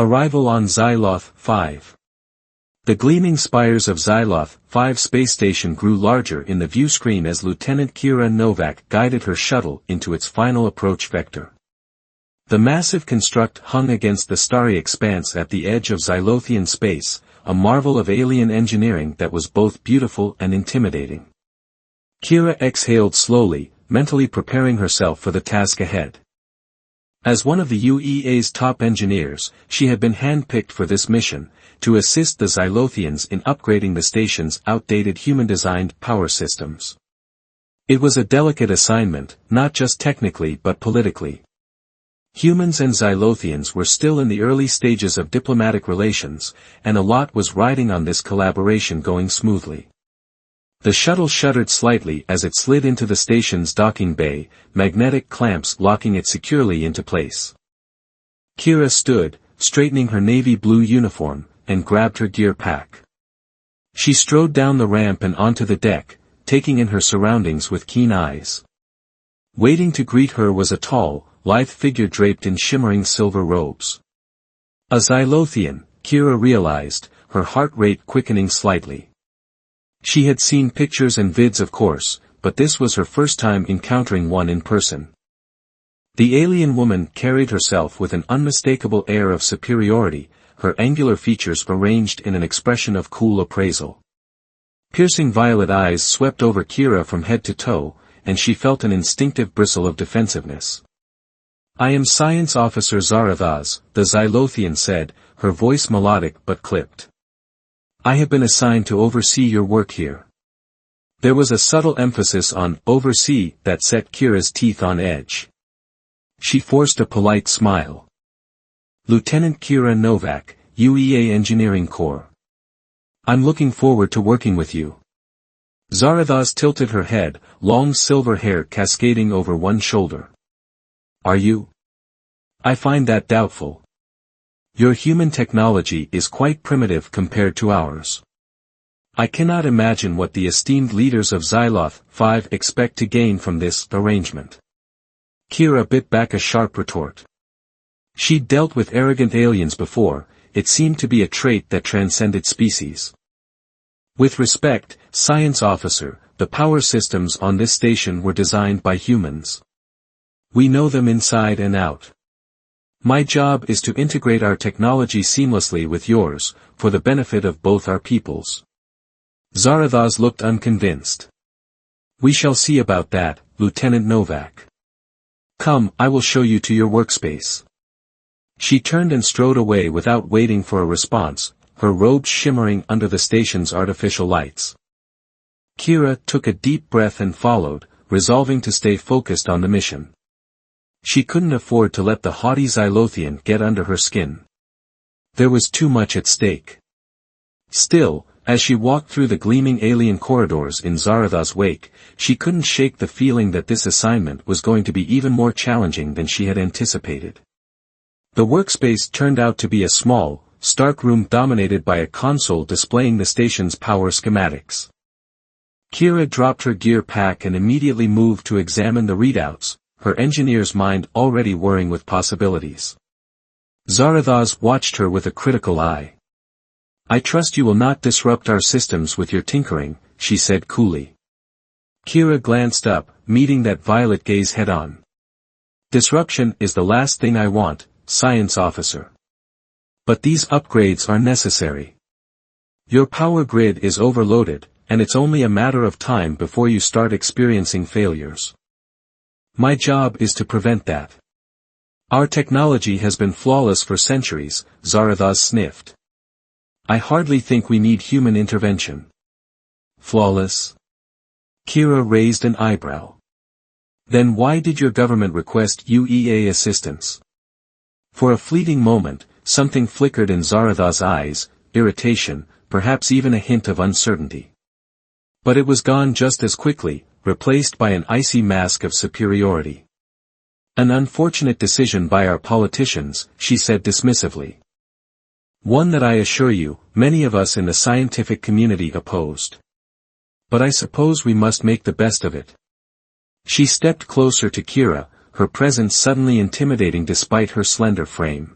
Arrival on Xyloth 5. The gleaming spires of Xyloth 5 space station grew larger in the view screen as Lieutenant Kira Novak guided her shuttle into its final approach vector. The massive construct hung against the starry expanse at the edge of Xylothian space, a marvel of alien engineering that was both beautiful and intimidating. Kira exhaled slowly, mentally preparing herself for the task ahead. As one of the UEA's top engineers, she had been handpicked for this mission, to assist the Xylothians in upgrading the station's outdated human-designed power systems. It was a delicate assignment, not just technically but politically. Humans and Xylothians were still in the early stages of diplomatic relations, and a lot was riding on this collaboration going smoothly. The shuttle shuddered slightly as it slid into the station's docking bay, magnetic clamps locking it securely into place. Kira stood, straightening her navy blue uniform, and grabbed her gear pack. She strode down the ramp and onto the deck, taking in her surroundings with keen eyes. Waiting to greet her was a tall, lithe figure draped in shimmering silver robes. A Xylothian, Kira realized, her heart rate quickening slightly. She had seen pictures and vids of course, but this was her first time encountering one in person. The alien woman carried herself with an unmistakable air of superiority, her angular features arranged in an expression of cool appraisal. Piercing violet eyes swept over Kira from head to toe, and she felt an instinctive bristle of defensiveness. "I am Science Officer Zarathaz," the Xylothian said, her voice melodic but clipped. "I have been assigned to oversee your work here." There was a subtle emphasis on "oversee" that set Kira's teeth on edge. She forced a polite smile. "Lieutenant Kira Novak, UEA Engineering Corps. I'm looking forward to working with you." Zarathaz tilted her head, long silver hair cascading over one shoulder. "Are you? I find that doubtful. Your human technology is quite primitive compared to ours. I cannot imagine what the esteemed leaders of Xyloth 5 expect to gain from this arrangement." Kira bit back a sharp retort. She'd dealt with arrogant aliens before, it seemed to be a trait that transcended species. "With respect, Science Officer, the power systems on this station were designed by humans. We know them inside and out. My job is to integrate our technology seamlessly with yours, for the benefit of both our peoples." Zarathaz looked unconvinced. "We shall see about that, Lieutenant Novak. Come, I will show you to your workspace." She turned and strode away without waiting for a response, her robes shimmering under the station's artificial lights. Kira took a deep breath and followed, resolving to stay focused on the mission. She couldn't afford to let the haughty Xylothian get under her skin. There was too much at stake. Still, as she walked through the gleaming alien corridors in Zarathaz's wake, she couldn't shake the feeling that this assignment was going to be even more challenging than she had anticipated. The workspace turned out to be a small, stark room dominated by a console displaying the station's power schematics. Kira dropped her gear pack and immediately moved to examine the readouts, her engineer's mind already whirring with possibilities. Zarathaz watched her with a critical eye. "I trust you will not disrupt our systems with your tinkering," she said coolly. Kira glanced up, meeting that violet gaze head-on. "Disruption is the last thing I want, Science Officer. But these upgrades are necessary. Your power grid is overloaded, and it's only a matter of time before you start experiencing failures. My job is to prevent that. Our technology has been flawless for centuries," Zarathaz sniffed. "I hardly think we need human intervention." "Flawless?" Kira raised an eyebrow. "Then why did your government request UEA assistance?" For a fleeting moment, something flickered in Zarathaz's eyes, irritation, perhaps even a hint of uncertainty. But it was gone just as quickly, replaced by an icy mask of superiority. "An unfortunate decision by our politicians," she said dismissively. "One that I assure you, many of us in the scientific community opposed. But I suppose we must make the best of it." She stepped closer to Kira, her presence suddenly intimidating despite her slender frame.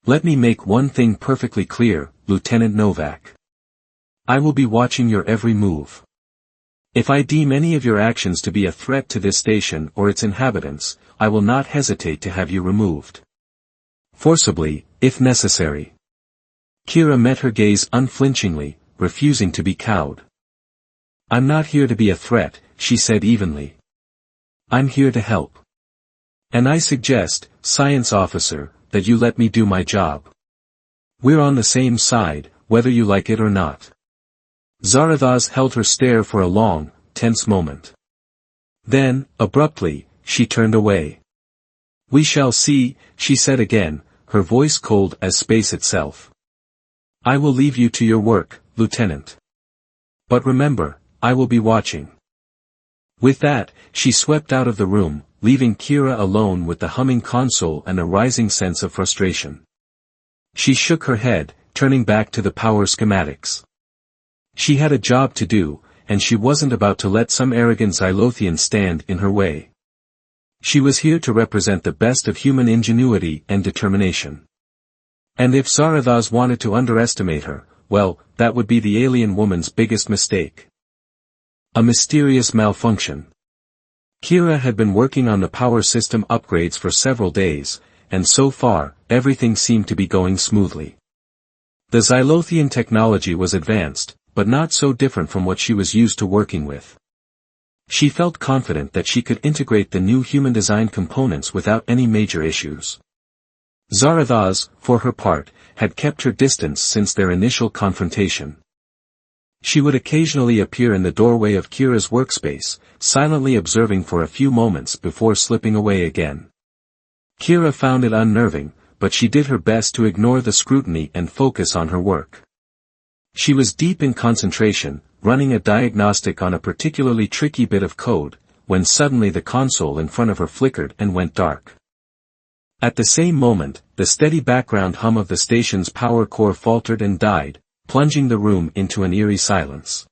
Let me make one thing perfectly clear, Lieutenant Novak. I will be watching your every move. If I deem any of your actions to be a threat to this station or its inhabitants, I will not hesitate to have you removed. Forcibly, if necessary. Kira met her gaze unflinchingly, refusing to be cowed. I'm not here to be a threat, she said evenly. I'm here to help. And I suggest, science officer, that you let me do my job. We're on the same side, whether you like it or not. Zarathos held her stare for a long, tense moment. Then, abruptly, she turned away. We shall see, she said again, her voice cold as space itself. I will leave you to your work, Lieutenant. But remember, I will be watching. With that, she swept out of the room, leaving Kira alone with the humming console and a rising sense of frustration. She shook her head, turning back to the power schematics. She had a job to do, and she wasn't about to let some arrogant Xylothian stand in her way. She was here to represent the best of human ingenuity and determination. And if Zarathos wanted to underestimate her, well, that would be the alien woman's biggest mistake. A mysterious malfunction. Kira had been working on the power system upgrades for several days, and so far, everything seemed to be going smoothly. The Xylothian technology was advanced, but not so different from what she was used to working with. She felt confident that she could integrate the new human-designed components without any major issues. Zarathos, for her part, had kept her distance since their initial confrontation. She would occasionally appear in the doorway of Kira's workspace, silently observing for a few moments before slipping away again. Kira found it unnerving, but she did her best to ignore the scrutiny and focus on her work. She was deep in concentration, running a diagnostic on a particularly tricky bit of code, when suddenly the console in front of her flickered and went dark. At the same moment, the steady background hum of the station's power core faltered and died, plunging the room into an eerie silence.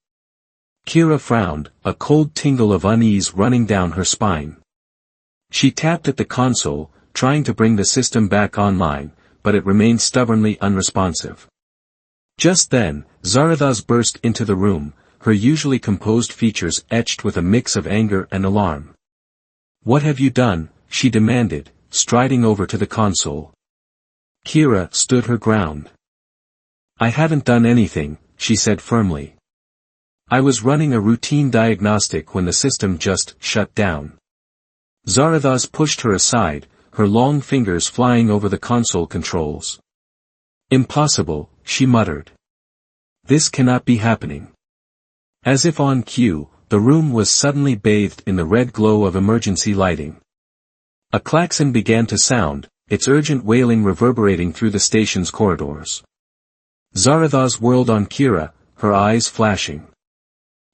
Kira frowned, a cold tingle of unease running down her spine. She tapped at the console, trying to bring the system back online, but it remained stubbornly unresponsive. Just then, Zarathos burst into the room, her usually composed features etched with a mix of anger and alarm. What have you done? She demanded, striding over to the console. Kira stood her ground. I haven't done anything, she said firmly. I was running a routine diagnostic when the system just shut down. Zarathos pushed her aside, her long fingers flying over the console controls. Impossible, she muttered. This cannot be happening. As if on cue, the room was suddenly bathed in the red glow of emergency lighting. A klaxon began to sound, its urgent wailing reverberating through the station's corridors. Zarathos whirled on Kira, her eyes flashing.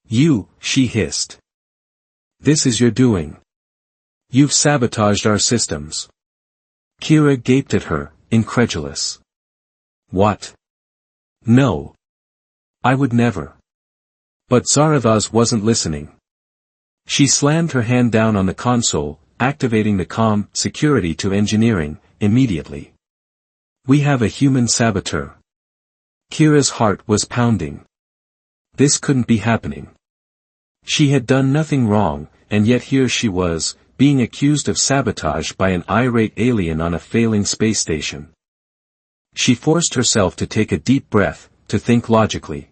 You, she hissed. This is your doing. You've sabotaged our systems. Kira gaped at her, incredulous. What? No. I would never. But Zarathos wasn't listening. She slammed her hand down on the console, activating the comm security to engineering, immediately. We have a human saboteur. Kira's heart was pounding. This couldn't be happening. She had done nothing wrong, and yet here she was, being accused of sabotage by an irate alien on a failing space station. She forced herself to take a deep breath, to think logically.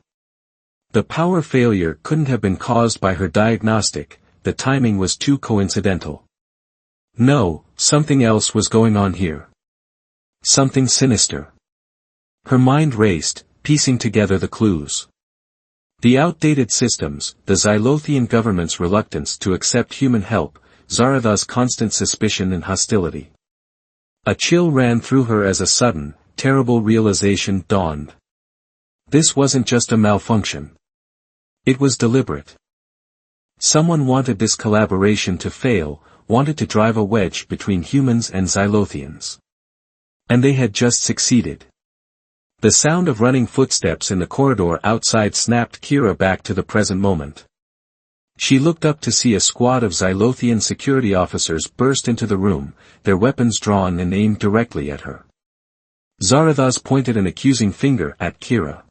The power failure couldn't have been caused by her diagnostic, the timing was too coincidental. No, something else was going on here. Something sinister. Her mind raced, piecing together the clues. The outdated systems, the Xylothian government's reluctance to accept human help, Zarathos' constant suspicion and hostility. A chill ran through her as a sudden, terrible realization dawned. This wasn't just a malfunction. It was deliberate. Someone wanted this collaboration to fail, wanted to drive a wedge between humans and Xylothians. And they had just succeeded. The sound of running footsteps in the corridor outside snapped Kira back to the present moment. She looked up to see a squad of Xylothian security officers burst into the room, their weapons drawn and aimed directly at her. Zarathos pointed an accusing finger at Kira.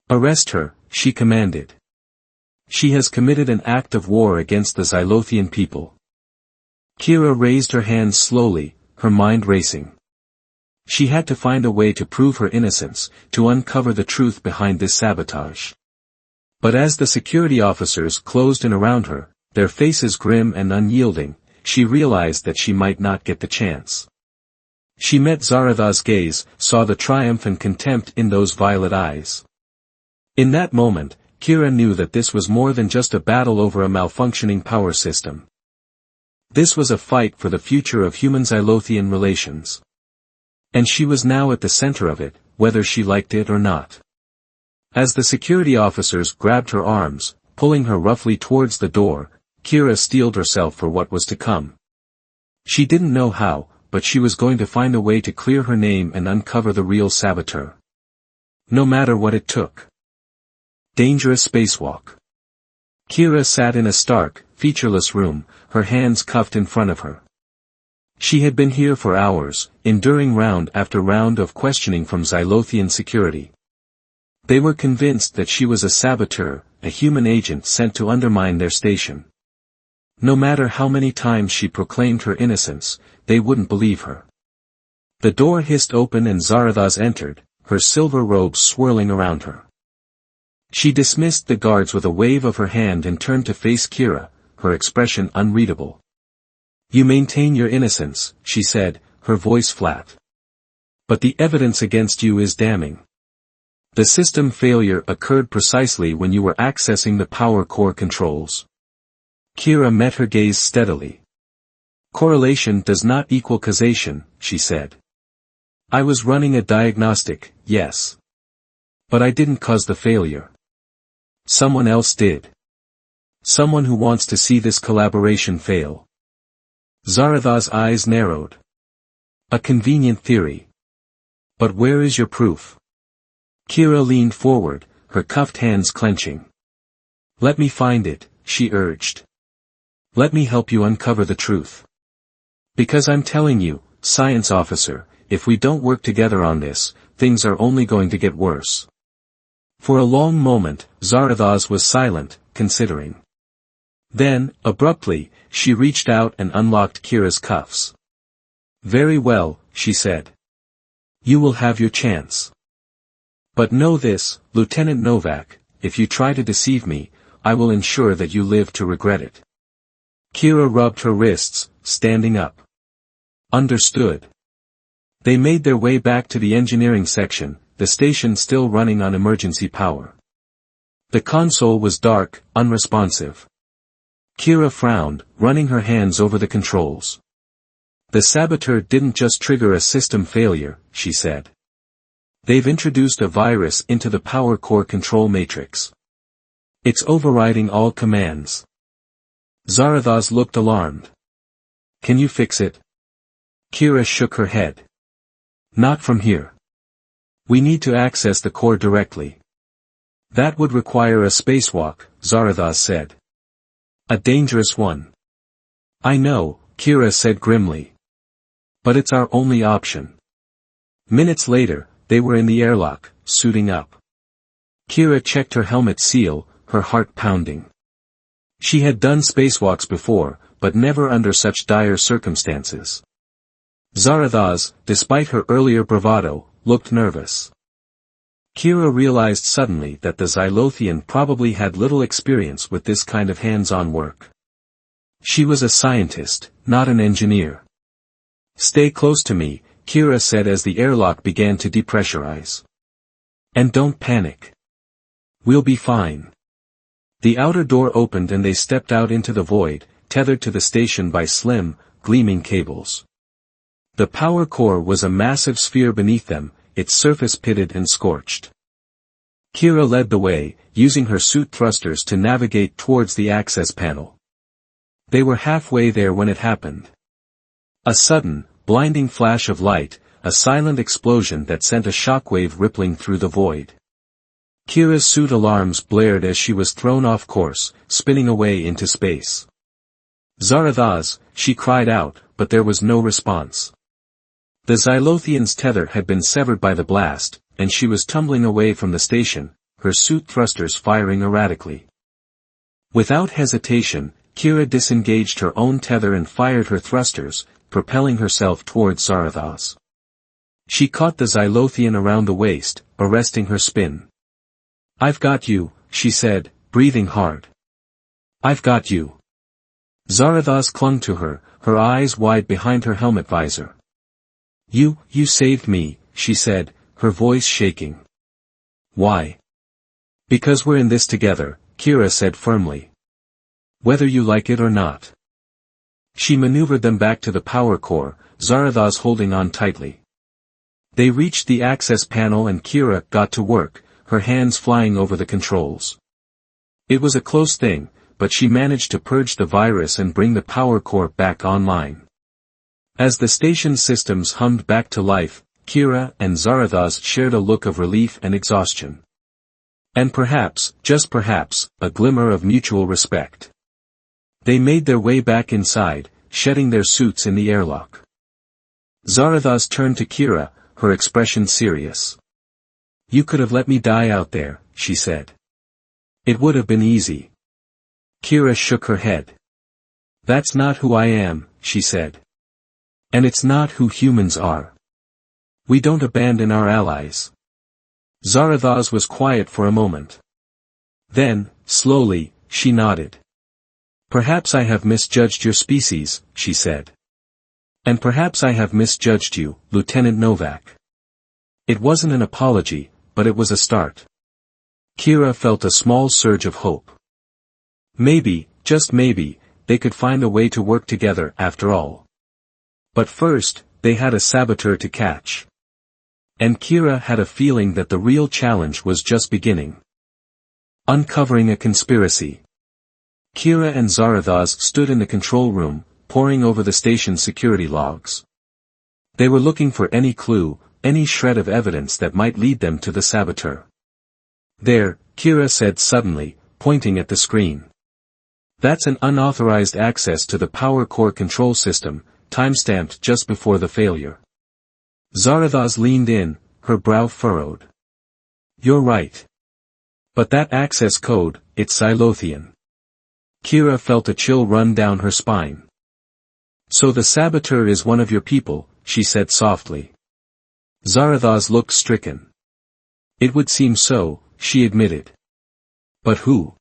"Arrest her," she commanded. "She has committed an act of war against the Xylothian people." Kira raised her hands slowly, her mind racing. She had to find a way to prove her innocence, to uncover the truth behind this sabotage. But as the security officers closed in around her, their faces grim and unyielding, she realized that she might not get the chance. She met Zarathos' gaze, saw the triumph and contempt in those violet eyes. In that moment, Kira knew that this was more than just a battle over a malfunctioning power system. This was a fight for the future of human-Xylothian relations. And she was now at the center of it, whether she liked it or not. As the security officers grabbed her arms, pulling her roughly towards the door, Kira steeled herself for what was to come. She didn't know how, but she was going to find a way to clear her name and uncover the real saboteur. No matter what it took. Dangerous spacewalk. Kira sat in a stark, featureless room, her hands cuffed in front of her. She had been here for hours, enduring round after round of questioning from Xylothian security. They were convinced that she was a saboteur, a human agent sent to undermine their station. No matter how many times she proclaimed her innocence, they wouldn't believe her. The door hissed open and Zarathos entered, her silver robes swirling around her. She dismissed the guards with a wave of her hand and turned to face Kira, her expression unreadable. "You maintain your innocence," she said, her voice flat. "But the evidence against you is damning. The system failure occurred precisely when you were accessing the power core controls." Kira met her gaze steadily. "Correlation does not equal causation," she said. "I was running a diagnostic, yes. But I didn't cause the failure. Someone else did. Someone who wants to see this collaboration fail." Zarathos' eyes narrowed. "A convenient theory. But where is your proof?" Kira leaned forward, her cuffed hands clenching. "Let me find it," she urged. "Let me help you uncover the truth. Because I'm telling you, science officer, if we don't work together on this, things are only going to get worse." For a long moment, Zarathos was silent, considering. Then, abruptly, she reached out and unlocked Kira's cuffs. "Very well," she said. "You will have your chance. But know this, Lieutenant Novak, if you try to deceive me, I will ensure that you live to regret it." Kira rubbed her wrists, standing up. "Understood." They made their way back to the engineering section, the station still running on emergency power. The console was dark, unresponsive. Kira frowned, running her hands over the controls. "The saboteur didn't just trigger a system failure," she said. "They've introduced a virus into the power core control matrix. It's overriding all commands." Zarathos looked alarmed. "Can you fix it?" Kira shook her head. "Not from here. We need to access the core directly." "That would require a spacewalk," Zarathos said. "A dangerous one." "I know," Kira said grimly. "But it's our only option." Minutes later, they were in the airlock, suiting up. Kira checked her helmet seal, her heart pounding. She had done spacewalks before, but never under such dire circumstances. Zarathos, despite her earlier bravado, looked nervous. Kira realized suddenly that the Xylothian probably had little experience with this kind of hands-on work. She was a scientist, not an engineer. "Stay close to me," Kira said as the airlock began to depressurize. "And don't panic. We'll be fine." The outer door opened and they stepped out into the void, tethered to the station by slim, gleaming cables. The power core was a massive sphere beneath them, its surface pitted and scorched. Kira led the way, using her suit thrusters to navigate towards the access panel. They were halfway there when it happened. A sudden, blinding flash of light, a silent explosion that sent a shockwave rippling through the void. Kira's suit alarms blared as she was thrown off course, spinning away into space. "Zarathos," she cried out, but there was no response. The Xylothian's tether had been severed by the blast, and she was tumbling away from the station, her suit thrusters firing erratically. Without hesitation, Kira disengaged her own tether and fired her thrusters, propelling herself towards Zarathos. She caught the Xylothian around the waist, arresting her spin. "I've got you," she said, breathing hard. "I've got you." Zarathos clung to her, her eyes wide behind her helmet visor. You saved me," she said, her voice shaking. "Why?" "Because we're in this together," Kira said firmly. "Whether you like it or not." She maneuvered them back to the power core, Zarathos holding on tightly. They reached the access panel and Kira got to work, her hands flying over the controls. It was a close thing, but she managed to purge the virus and bring the power core back online. As the station's systems hummed back to life, Kira and Zarathos shared a look of relief and exhaustion. And perhaps, just perhaps, a glimmer of mutual respect. They made their way back inside, shedding their suits in the airlock. Zarathos turned to Kira, her expression serious. "You could have let me die out there," she said. "It would have been easy." Kira shook her head. "That's not who I am," she said. "And it's not who humans are. We don't abandon our allies." Zarathos was quiet for a moment. Then, slowly, she nodded. "Perhaps I have misjudged your species," she said. "And perhaps I have misjudged you, Lieutenant Novak." It wasn't an apology, but it was a start. Kira felt a small surge of hope. Maybe, just maybe, they could find a way to work together after all. But first, they had a saboteur to catch. And Kira had a feeling that the real challenge was just beginning. Uncovering a conspiracy. Kira and Zarathos stood in the control room, poring over the station's security logs. They were looking for any clue, any shred of evidence that might lead them to the saboteur. "There," Kira said suddenly, pointing at the screen. "That's an unauthorized access to the power core control system, timestamped just before the failure." Zarathos leaned in, her brow furrowed. "You're right. But that access code, it's Xylothian." Kira felt a chill run down her spine. "So the saboteur is one of your people," she said softly. Zarathos looked stricken. "It would seem so," she admitted. "But who?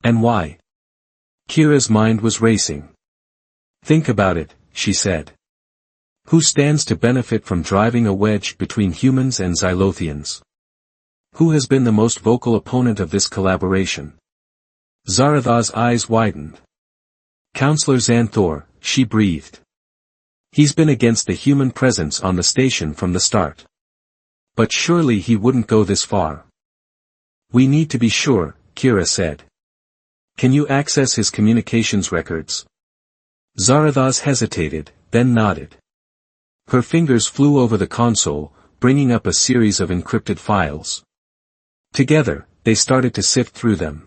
And why?" Kira's mind was racing. "Think about it," she said. "Who stands to benefit from driving a wedge between humans and Xylothians? Who has been the most vocal opponent of this collaboration?" Zarathos' eyes widened. "Counselor Xanthor," she breathed. "He's been against the human presence on the station from the start. But surely he wouldn't go this far." "We need to be sure," Kira said. "Can you access his communications records?" Zarathos hesitated, then nodded. Her fingers flew over the console, bringing up a series of encrypted files. Together, they started to sift through them.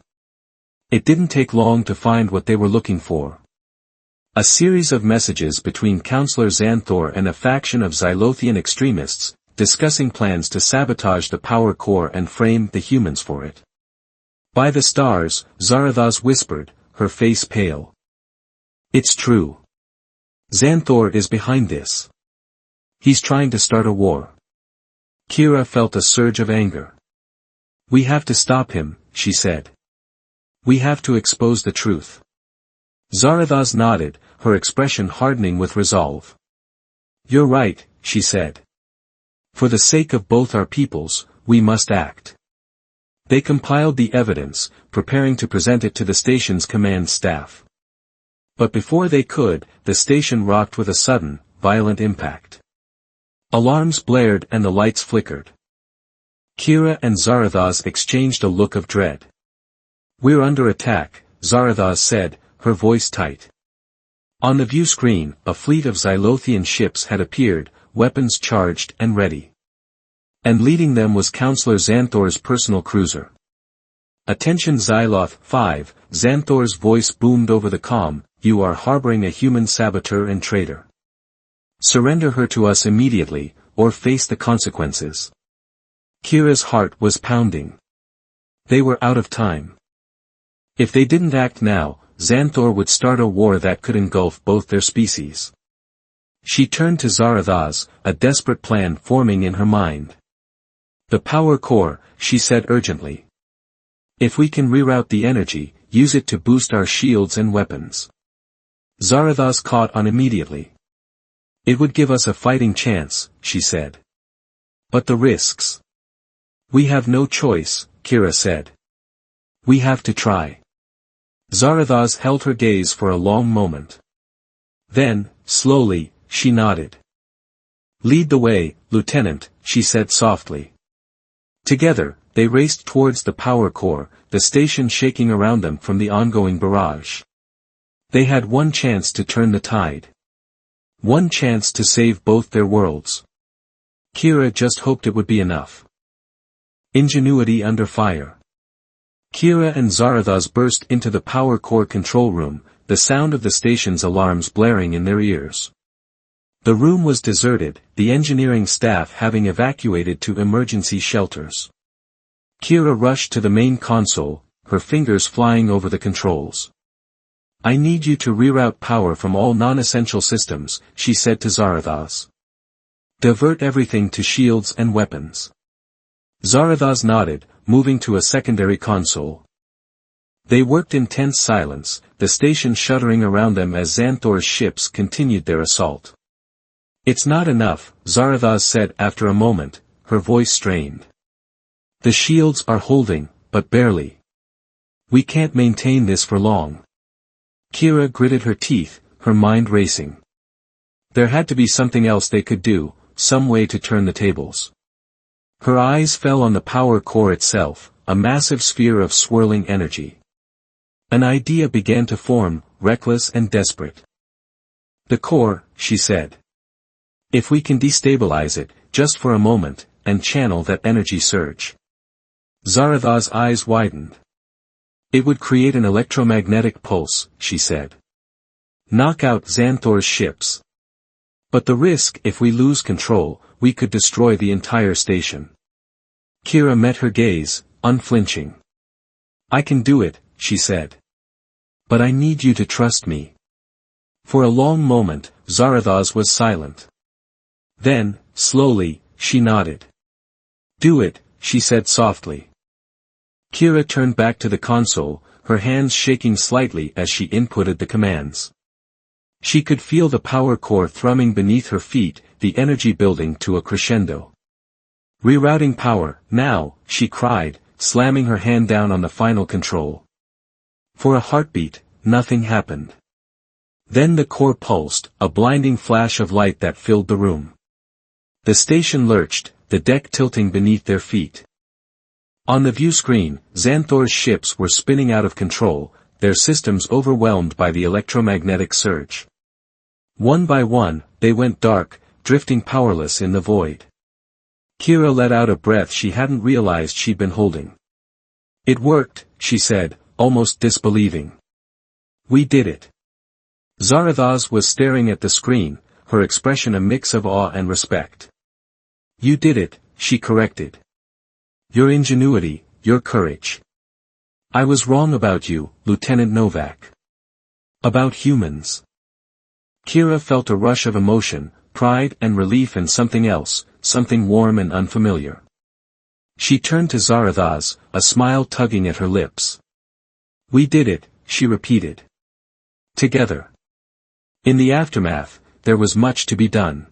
It didn't take long to find what they were looking for. A series of messages between Counselor Xanthor and a faction of Xylothian extremists, discussing plans to sabotage the power core and frame the humans for it. "By the stars," Zarathos whispered, her face pale. "It's true. Xanthor is behind this. He's trying to start a war." Kira felt a surge of anger. "We have to stop him," she said. "We have to expose the truth." Zarathos nodded, her expression hardening with resolve. "You're right," she said. "For the sake of both our peoples, we must act." They compiled the evidence, preparing to present it to the station's command staff. But before they could, the station rocked with a sudden, violent impact. Alarms blared and the lights flickered. Kira and Zarathos exchanged a look of dread. "We're under attack," Zarathos said, her voice tight. On the view screen, a fleet of Xylothian ships had appeared, weapons charged and ready. And leading them was Counselor Xanthor's personal cruiser. "Attention Xyloth 5, Xanthor's voice boomed over the comm, you are harboring a human saboteur and traitor. Surrender her to us immediately, or face the consequences. Kira's heart was pounding. They were out of time. If they didn't act now, Xanthor would start a war that could engulf both their species. She turned to Zarathos, a desperate plan forming in her mind. The power core, she said urgently. If we can reroute the energy, use it to boost our shields and weapons. Zarathos caught on immediately. It would give us a fighting chance, she said. But the risks. We have no choice, Kira said. We have to try. Zarathos held her gaze for a long moment. Then, slowly, she nodded. Lead the way, Lieutenant, she said softly. Together, they raced towards the power core, the station shaking around them from the ongoing barrage. They had one chance to turn the tide. One chance to save both their worlds. Kira just hoped it would be enough. Ingenuity under fire. Kira and Zarathos burst into the power core control room, the sound of the station's alarms blaring in their ears. The room was deserted, the engineering staff having evacuated to emergency shelters. Kira rushed to the main console, her fingers flying over the controls. I need you to reroute power from all non-essential systems, she said to Zarathos. Divert everything to shields and weapons. Zarathos nodded, moving to a secondary console. They worked in tense silence, the station shuddering around them as Xanthor's ships continued their assault. It's not enough, Zarathos said after a moment, her voice strained. The shields are holding, but barely. We can't maintain this for long. Kira gritted her teeth, her mind racing. There had to be something else they could do, some way to turn the tables. Her eyes fell on the power core itself, a massive sphere of swirling energy. An idea began to form, reckless and desperate. The core, she said. If we can destabilize it, just for a moment, and channel that energy surge. Zarathos' eyes widened. It would create an electromagnetic pulse, she said. Knock out Xanthor's ships. But the risk, if we lose control, we could destroy the entire station. Kira met her gaze, unflinching. I can do it, she said. But I need you to trust me. For a long moment, Zarathos was silent. Then, slowly, she nodded. Do it, she said softly. Kira turned back to the console, her hands shaking slightly as she inputted the commands. She could feel the power core thrumming beneath her feet, the energy building to a crescendo. Rerouting power, now, she cried, slamming her hand down on the final control. For a heartbeat, nothing happened. Then the core pulsed, a blinding flash of light that filled the room. The station lurched, the deck tilting beneath their feet. On the view screen, Xanthor's ships were spinning out of control, their systems overwhelmed by the electromagnetic surge. One by one, they went dark, drifting powerless in the void. Kira let out a breath she hadn't realized she'd been holding. It worked, she said, almost disbelieving. We did it. Zarathos was staring at the screen, her expression a mix of awe and respect. You did it, she corrected. Your ingenuity, your courage. I was wrong about you, Lieutenant Novak. About humans. Kira felt a rush of emotion, pride and relief and something else, something warm and unfamiliar. She turned to Zarathos, a smile tugging at her lips. We did it, she repeated. Together. In the aftermath, there was much to be done.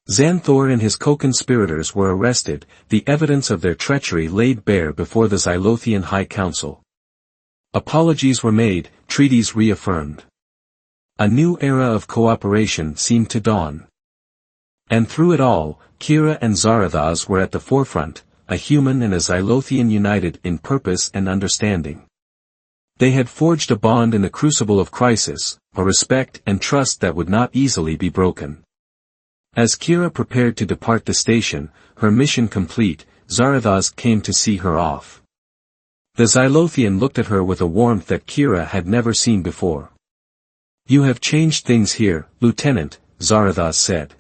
Xanthor and his co-conspirators were arrested, the evidence of their treachery laid bare before the Xylothian High Council. Apologies were made, treaties reaffirmed. A new era of cooperation seemed to dawn. And through it all, Kira and Zarathos were at the forefront, a human and a Xylothian united in purpose and understanding. They had forged a bond in the crucible of crisis, a respect and trust that would not easily be broken. As Kira prepared to depart the station, her mission complete, Zarathos came to see her off. The Xylothian looked at her with a warmth that Kira had never seen before. You have changed things here, Lieutenant, Zarathos said.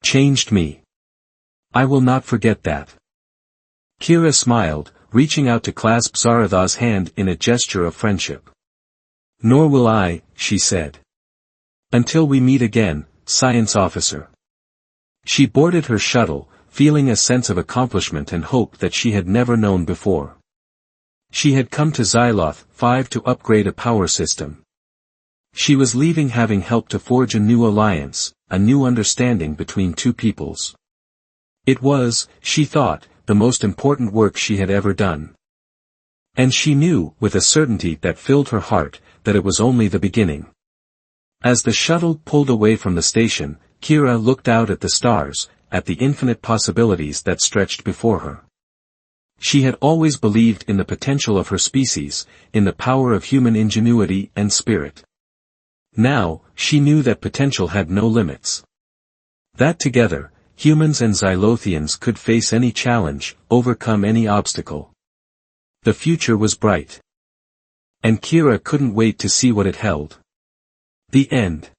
Changed me. I will not forget that. Kira smiled, reaching out to clasp Zarathos' hand in a gesture of friendship. Nor will I, she said. Until we meet again, science officer. She boarded her shuttle, feeling a sense of accomplishment and hope that she had never known before. She had come to Xyloth 5 to upgrade a power system. She was leaving having helped to forge a new alliance, a new understanding between two peoples. It was, she thought, the most important work she had ever done. And she knew, with a certainty that filled her heart, that it was only the beginning. As the shuttle pulled away from the station, Kira looked out at the stars, at the infinite possibilities that stretched before her. She had always believed in the potential of her species, in the power of human ingenuity and spirit. Now, she knew that potential had no limits. That together, humans and Xylothians could face any challenge, overcome any obstacle. The future was bright. And Kira couldn't wait to see what it held. The end.